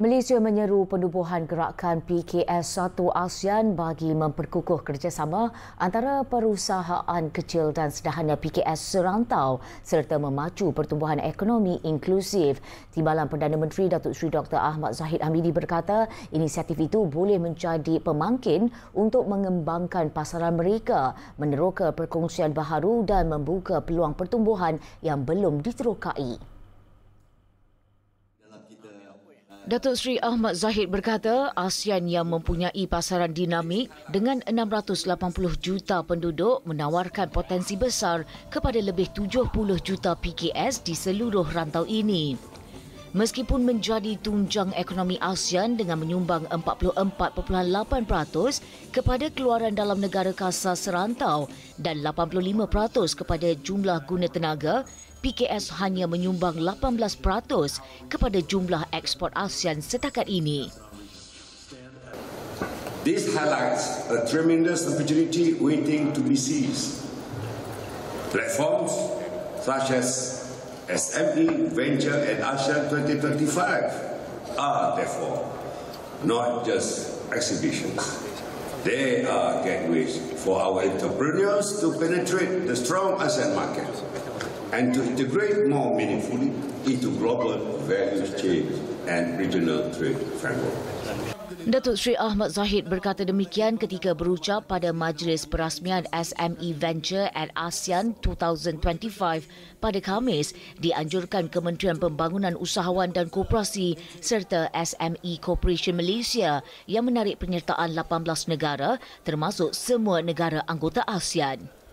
Malaysia menyeru penubuhan gerakan PKS 1 ASEAN bagi memperkukuh kerjasama antara perusahaan kecil dan sederhana PKS serantau serta memacu pertumbuhan ekonomi inklusif. Timbalan Perdana Menteri Datuk Seri Dr. Ahmad Zahid Hamidi berkata inisiatif itu boleh menjadi pemangkin untuk mengembangkan pasaran mereka, meneroka perkongsian baharu dan membuka peluang pertumbuhan yang belum diterokai. Datuk Seri Ahmad Zahid berkata ASEAN yang mempunyai pasaran dinamik dengan 680 juta penduduk menawarkan potensi besar kepada lebih 70 juta PKS di seluruh rantau ini. Meskipun menjadi tunjang ekonomi ASEAN dengan menyumbang 44.8% kepada keluaran dalam negara kasar serantau dan 85% kepada jumlah guna tenaga, PKS hanya menyumbang 18% kepada jumlah ekspor ASEAN setakat ini. This highlights a tremendous opportunity waiting to be seized. Platforms such as SME, Venture and ASEAN 2025 are therefore not just exhibitions. They are gateways for our entrepreneurs to penetrate the strong ASEAN market and to integrate more meaningfully into global value chain and regional trade framework. Datuk Seri Ahmad Zahid berkata demikian ketika berucap pada Majlis Perasmian SME Venture at ASEAN 2025 pada Khamis, dianjurkan Kementerian Pembangunan Usahawan dan Koperasi serta SME Corporation Malaysia yang menarik penyertaan 18 negara termasuk semua negara anggota ASEAN.